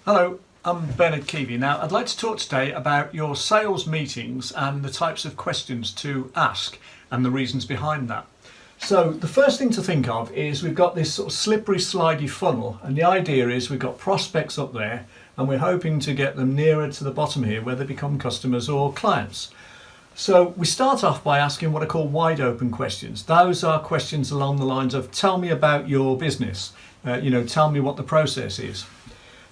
Hello, I'm Bernard Keevy. Now, I'd like to talk today about your sales meetings and the types of questions to ask and the reasons behind that. So the first thing to think of is we've got this sort of slippery, slidey funnel, and the idea is we've got prospects up there and we're hoping to get them nearer to the bottom here where they become customers or clients. So we start off by asking what are called wide open questions. Those are questions along the lines of tell me about your business, tell me what the process is.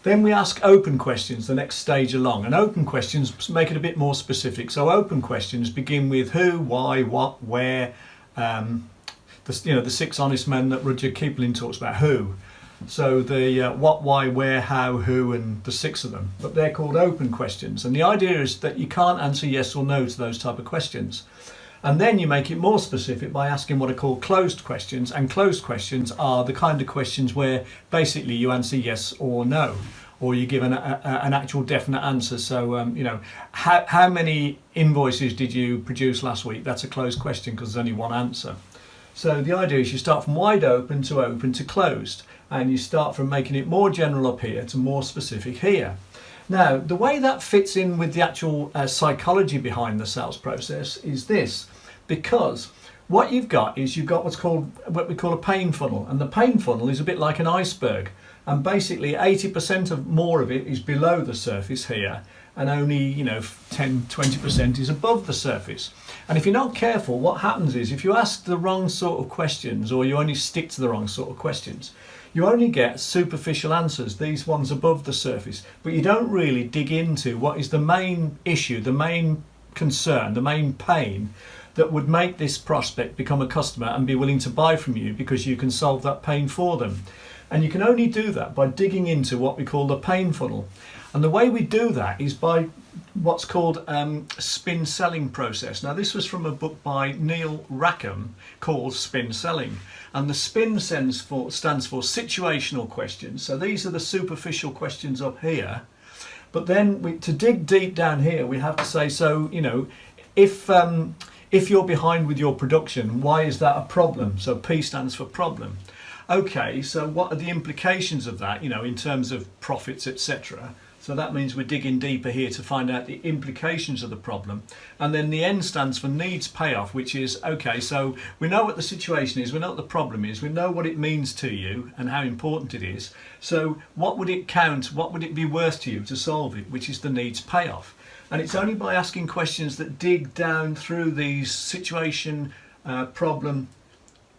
Then we ask open questions, the next stage along, and open questions make it a bit more specific. So open questions begin with who, why, what, where, the 6 honest men that Rudyard Kipling talks about, who. So the what, why, where, how, who, and the 6 of them, but they're called open questions. And the idea is that you can't answer yes or no to those type of questions. And then you make it more specific by asking what are called closed questions, and closed questions are the kind of questions where basically you answer yes or no, or you give an actual definite answer. So how many invoices did you produce last week? That's a closed question because there's only one answer. So the idea is you start from wide open to closed, and you start from making it more general up here to more specific here. Now, the way that fits in with the actual psychology behind the sales process is this, because what you've got what we call a pain funnel, and the pain funnel is a bit like an iceberg, and basically 80% more of it is below the surface here, and only 10-20% is above the surface. And if you're not careful, what happens is if you ask the wrong sort of questions, or you only stick to the wrong sort of questions, you only get superficial answers, these ones above the surface, but you don't really dig into what is the main issue, the main concern, the main pain that would make this prospect become a customer and be willing to buy from you because you can solve that pain for them. And you can only do that by digging into what we call the pain funnel. And the way we do that is by what's called spin selling process. Now, this was from a book by Neil Rackham called Spin Selling. And the spin stands for situational questions. So these are the superficial questions up here. But then to dig deep down here, we have to say, if you're behind with your production, why is that a problem? So P stands for problem. Okay, so what are the implications of that, in terms of profits, etc.? So that means we're digging deeper here to find out the implications of the problem. And then the N stands for needs payoff, which is, okay, so we know what the situation is, we know what the problem is, we know what it means to you and how important it is. So what would it count, what would it be worth to you to solve it, which is the needs payoff. And it's only by asking questions that dig down through these situation, problem,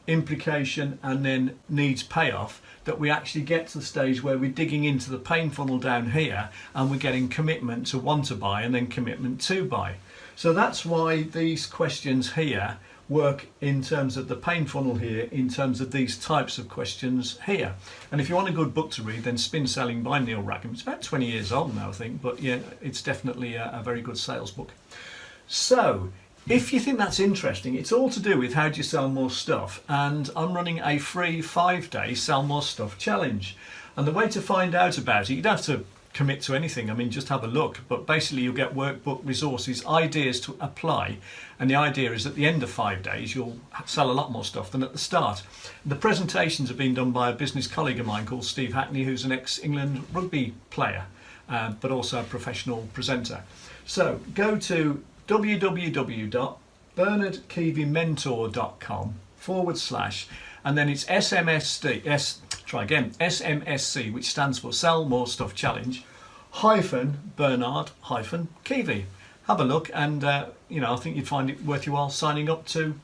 implication, and then needs payoff that we actually get to the stage where we're digging into the pain funnel down here and we're getting commitment to want to buy and then commitment to buy. So that's why these questions here work in terms of the pain funnel here, in terms of these types of questions here. And if you want a good book to read, then Spin Selling by Neil Rackham. It's about 20 years old now, I think, but yeah, it's definitely a very good sales book. So if you think that's interesting, it's all to do with how do you sell more stuff, and I'm running a free 5-day sell more stuff challenge. And the way to find out about it, you don't have to commit to anything, just have a look, but basically you'll get workbook, resources, ideas to apply, and the idea is at the end of 5 days you'll sell a lot more stuff than at the start. The presentations have been done by a business colleague of mine called Steve Hackney, who's an ex-England rugby player, but also a professional presenter. So go to www.bernardkeevymentor.com / and then it's SMSC, which stands for Sell More Stuff Challenge, Bernard Keevy. Have a look, and I think you'd find it worth your while signing up to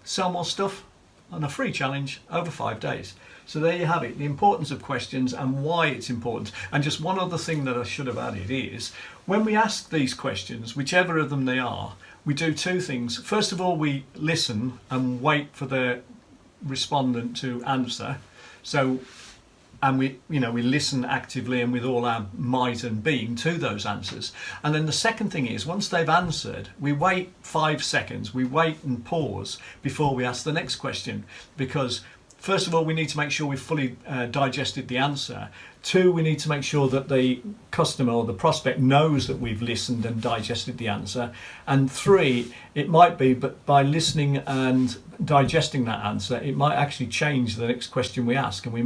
sell more stuff on a free challenge over 5 days. So there you have it, the importance of questions and why it's important. And just one other thing that I should have added is, when we ask these questions, whichever of them they are, we do 2 things. First of all, we listen and wait for the respondent to answer. And we listen actively and with all our might and being to those answers. And then the second thing is, once they've answered, we wait 5 seconds, we wait and pause before we ask the next question, because first of all, we need to make sure we've fully digested the answer 2, we need to make sure that the customer or the prospect knows that we've listened and digested the answer. And 3, it might be, but by listening and digesting that answer, it might actually change the next question we ask. And we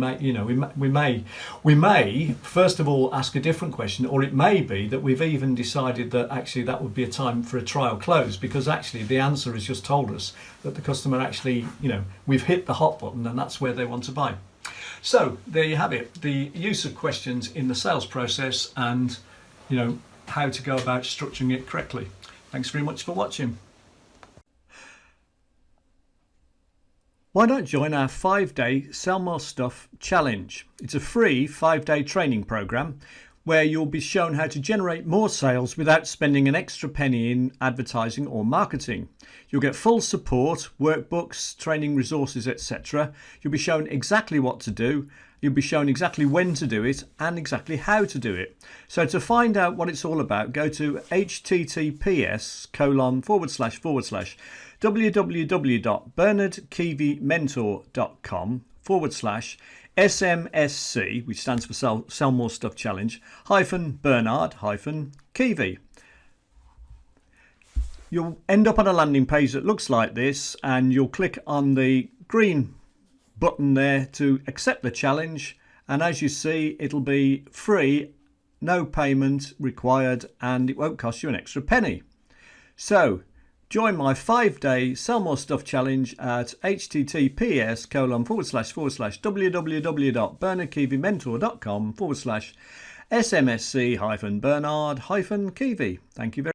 may first of all ask a different question, or it may be that we've even decided that actually that would be a time for a trial close, because actually the answer has just told us that the customer actually, we've hit the hot button and that's where they want to buy. So there you have it, the use of questions in the sales process and how to go about structuring it correctly. Thanks very much for watching. Why not join our 5-day Sell More Stuff challenge? It's a free 5-day training program where you'll be shown how to generate more sales without spending an extra penny in advertising or marketing. You'll get full support, workbooks, training resources, etc. You'll be shown exactly what to do. You'll be shown exactly when to do it and exactly how to do it. So to find out what it's all about, go to https://www.bernardkeevymentor.com/SMSC, which stands for Sell More Stuff Challenge, -Bernard-Keevy. You'll end up on a landing page that looks like this, and you'll click on the green button there to accept the challenge, and as you see, it'll be free, no payment required, and it won't cost you an extra penny. So join my 5-day Sell More Stuff challenge at https://www.bernardkeevymentor.com/SMSC-Bernard-Keevy. Thank you very much.